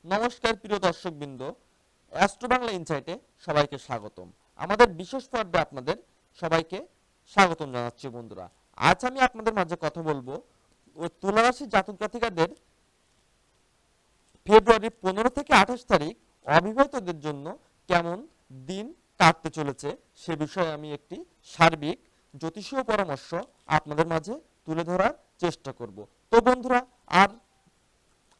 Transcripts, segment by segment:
নমস্কার প্রিয় দর্শকবৃন্দ, অ্যাস্ট্রো বাংলা ইনসাইটে সবাইকে স্বাগতম। আমাদের বিশেষ পর্বে আপনাদের সবাইকে স্বাগতম জানাচ্ছি বন্ধুরা। আজ আমি আপনাদের মাঝে কথা বলবো ওই তুলা রাশির জাতক জাতিকাদের ফেব্রুয়ারি 15 থেকে 28 তারিখ অবিবাহিতদের জন্য কেমন দিন কাটতে চলেছে সে বিষয়ে আমি একটি সার্বিক জ্যোতিষীয় পরামর্শ আপনাদের মাঝে তুলে ধরার চেষ্টা করব। তো বন্ধুরা, আর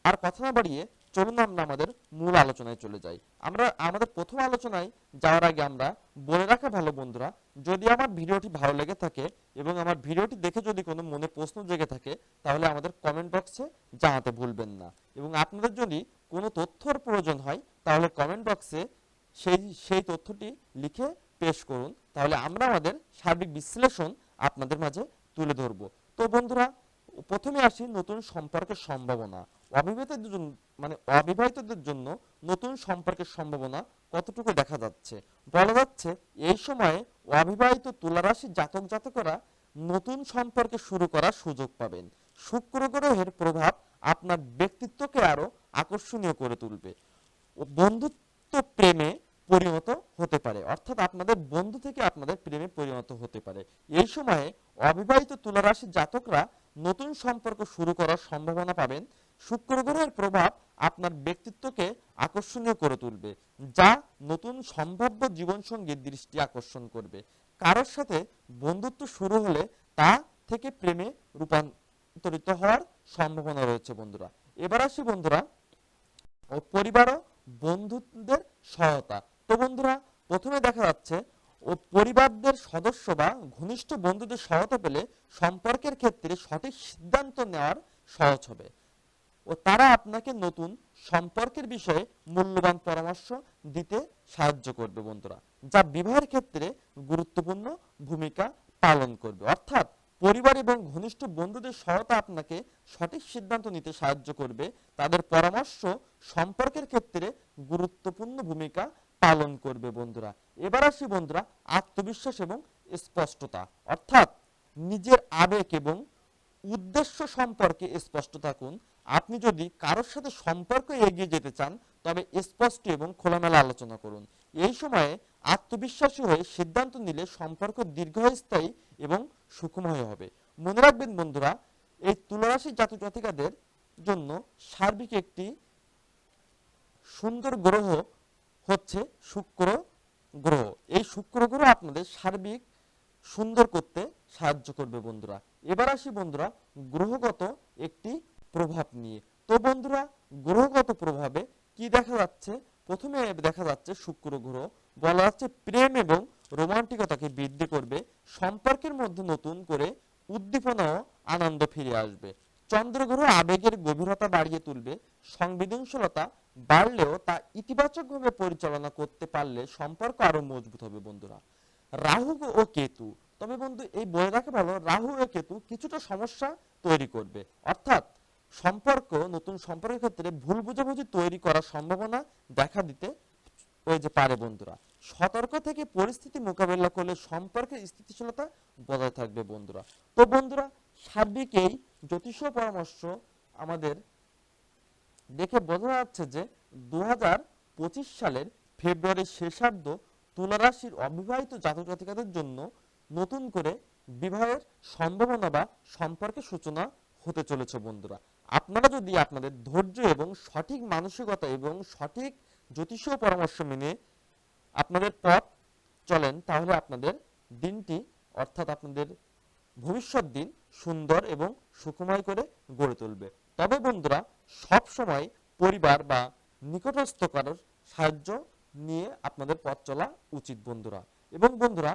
আর কথা না বাড়িয়ে চলুন আমরা আমাদের মূল আলোচনায় চলে যাই। আমরা আমাদের প্রথম আলোচনায় যাওয়ার আগে আমরা বলে রাখা ভালো বন্ধুরা, যদি আমার ভিডিওটি ভালো লেগে থাকে এবং আমার ভিডিওটি দেখে যদি কোনো মনে প্রশ্ন জেগে থাকে তাহলে আমাদের কমেন্ট বক্সে জানাতে ভুলবেন না, এবং আপনাদের যদি কোনো তথ্যর প্রয়োজন হয় তাহলে কমেন্ট বক্সে সেই সেই তথ্যটি লিখে পেশ করুন, তাহলে আমরা আমাদের সার্বিক বিশ্লেষণ আপনাদের মাঝে তুলে ধরব। তো বন্ধুরা, প্রথমে আসি নতুন সম্পর্কের সম্ভাবনা। অবিবাহিতদের জন্য অবিবাহিতদের জন্য নতুন সম্পর্কের সম্ভাবনা কতটুকু দেখা যাচ্ছে? বলা যাচ্ছে এই সময়ে অবিবাহিত তুলা রাশির জাতক জাতকরা নতুন সম্পর্কে শুরু করার সুযোগ পাবেন। শুক্র গ্রহের প্রভাব আপনার ব্যক্তিত্বকে আরো আকর্ষণীয় করে তুলবে। বন্ধুত্ব প্রেমে পরিণত হতে পারে, অর্থাৎ আপনাদের বন্ধু থেকে আপনাদের প্রেমে পরিণত হতে পারে। এই সময়ে অবিবাহিত তুলা রাশির জাতকরা নতুন সম্পর্ক শুরু করার সম্ভাবনা পাবেন। শুক্র গ্রহের প্রভাব আপনার ব্যক্তিত্বকে আকর্ষণীয় করে তুলবে, যা নতুন সম্ভাব্য জীবনসঙ্গীর দৃষ্টি আকর্ষণ করবে। কারোর সাথে বন্ধুত্ব শুরু হলে তা থেকে প্রেমে রূপান্তরিত হওয়ার সম্ভাবনা রয়েছে বন্ধুরা। এবার আসি বন্ধুরা ও পরিবার ও বন্ধুদের সহায়তা। তো বন্ধুরা, প্রথমে দেখা যাচ্ছে ও পরিবারদের সদস্য বা ঘনিষ্ঠ বন্ধুদের সহায়তা পেলে সম্পর্কের ক্ষেত্রে সঠিক সিদ্ধান্ত নেওয়ার সহজ হবে ও তারা আপনাকে নতুন সম্পর্কের বিষয়ে মূল্যবান পরামর্শ দিতে সাহায্য করবে বন্ধুরা, যা বিবাহের ক্ষেত্রে গুরুত্বপূর্ণ ভূমিকা পালন করবে। অর্থাৎ পরিবার এবং ঘনিষ্ঠ বন্ধুদের সহায়তা আপনাকে সঠিক সিদ্ধান্ত নিতে সাহায্য করবে। তাদের পরামর্শ সম্পর্কের ক্ষেত্রে গুরুত্বপূর্ণ ভূমিকা পালন করবে বন্ধুরা। এবার আসি বন্ধুরা আত্মবিশ্বাস এবং স্পষ্টতা। অর্থাৎ নিজের আবেগ এবং উদ্দেশ্য সম্পর্কে স্পষ্ট থাকুন। আপনি যদি কারোর সাথে সম্পর্ক এগিয়ে যেতে চান তবে স্পষ্ট এবং খোলামেলা আলোচনা করুন। এই সময়ে আত্মবিশ্বাসী হয়ে সিদ্ধান্ত নিলে সম্পর্ক দীর্ঘস্থায়ী এবং সুখময় হবে। মনে রাখবেন বন্ধুরা, এই তুলা রাশির জাতক জাতিকাদের জন্য সার্বিক একটি সুন্দর গ্রহ হচ্ছে শুক্র গ্রহ। এই শুক্র গ্রহ আপনাদের সার্বিক সুন্দর করতে সাহায্য করবে বন্ধুরা। এবার আসি বন্ধুরা গ্রহগত একটি প্রভাব নিয়ে। তো বন্ধুরা, গ্রহগত প্রভাবে কি দেখা যাচ্ছে? প্রথমে দেখা যাচ্ছে শুক্র গ্রহ বলা যাচ্ছে প্রেম এবং রোমান্টিকতাকে বৃদ্ধি করবে। সম্পর্কের মধ্যে নতুন করে উদ্দীপনা ও আনন্দ ফিরে আসবে। চন্দ্র গ্রহ আবেগের গভীরতা বাড়িয়ে তুলবে। সংবেদনশীলতা বাড়লেও তা ইতিবাচকভাবে পরিচালনা করতে পারলে সম্পর্ক আরো মজবুত হবে বন্ধুরা। রাহু ও কেতু, তবে বন্ধু এই বলে রাখা ভালো, রাহু ও কেতু কিছুটা সমস্যা তৈরি করবে। অর্থাৎ নতুন সম্পর্কের ক্ষেত্রে ভুল বোঝাবুঝি তৈরি করার সম্ভাবনা দেখা দিতে পারে বন্ধুরা। সতর্ক থেকে পরিস্থিতি মোকাবেলা করলে সম্পর্কের স্থিতিশীলতা বজায় থাকবে বন্ধুরা। তো বন্ধুরা, সার্বিক এই জ্যোতিষীয় পরামর্শ আমাদের দেখে বোঝা যাচ্ছে যে 2025 সালের ফেব্রুয়ারির শেষার্ধ তুলা রাশির অবিবাহিত জাতক জাতিকাদের জন্য নতুন করে বিবাহের সম্ভাবনা বা সম্পর্কের সূচনা হতে চলেছে বন্ধুরা। আপনারা যদি আপনাদের ধৈর্য এবং সঠিক মানসিকতা এবং সঠিক জ্যোতিষীয় পরামর্শ মেনে আপনাদের পথ চলেন তাহলে আপনাদের দিনটি, অর্থাৎ আপনাদের ভবিষ্যৎ দিন সুন্দর এবং সুখময় করে গড়ে তুলবে। তবে বন্ধুরা, সব সময় পরিবার বা নিকটস্থ কারোর সাহায্য নিয়ে আপনাদের পথ চলা উচিত বন্ধুরা। এবং বন্ধুরা,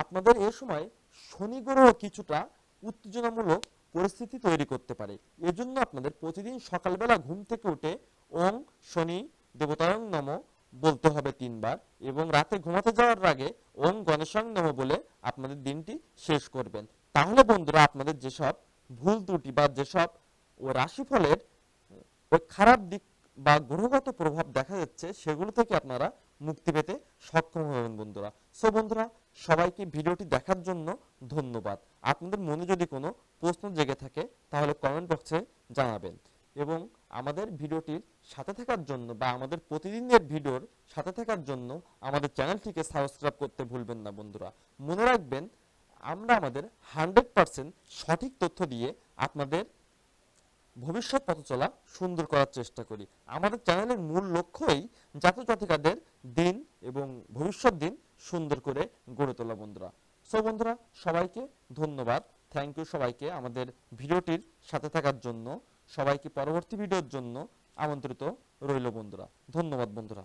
আপনাদের এই সময় শনি গ্রহ কিছুটা উত্তেজনামূলক পরিস্থিতি তৈরি করতে পারে। এজন্য আপনাদের প্রতিদিন সকালবেলা ঘুম থেকে উঠে ওম শনি দেবতায়ং নমঃ বলতে হবে 3 বার, এবং রাতে ঘুমাতে যাওয়ার আগে ওম গণেশাং নমঃ বলে আপনাদের দিনটি শেষ করবেন। তাহলে বন্ধুরা, আপনাদের যেসব ভুল ত্রুটি বা যেসব রাশিফলের ওই খারাপ দিক বা গ্রহগত প্রভাব দেখা যাচ্ছে সেগুলো থেকে আপনারা মুক্তি পেতে সক্ষম হবেন বন্ধুরা। সো বন্ধুরা, সবাইকে ভিডিওটি দেখার জন্য ধন্যবাদ। আপনাদের মনে যদি কোনো প্রশ্ন জেগে থাকে তাহলে কমেন্ট বক্সে জানাবেন, এবং আমাদের ভিডিওটির সাথে থাকার জন্য বা আমাদের প্রতিদিনের ভিডিওর সাথে থাকার জন্য আমাদের চ্যানেলটিকে সাবস্ক্রাইব করতে ভুলবেন না বন্ধুরা। মনে রাখবেন, আমরা আমাদের 100% সঠিক তথ্য দিয়ে আপনাদের ভবিষ্যৎ পথ চলা সুন্দর করার চেষ্টা করি। আমাদের চ্যানেলের মূল লক্ষ্যই জাতিকাদের দিন এবং ভবিষ্যৎ দিন সুন্দর করে গড়ে তোলা বন্ধুরা। সো বন্ধুরা, সবাইকে ধন্যবাদ, থ্যাংক ইউ সবাইকে আমাদের ভিডিওটির সাথে থাকার জন্য। সবাইকে পরবর্তী ভিডিওর জন্য আমন্ত্রিত রইল বন্ধুরা। ধন্যবাদ বন্ধুরা।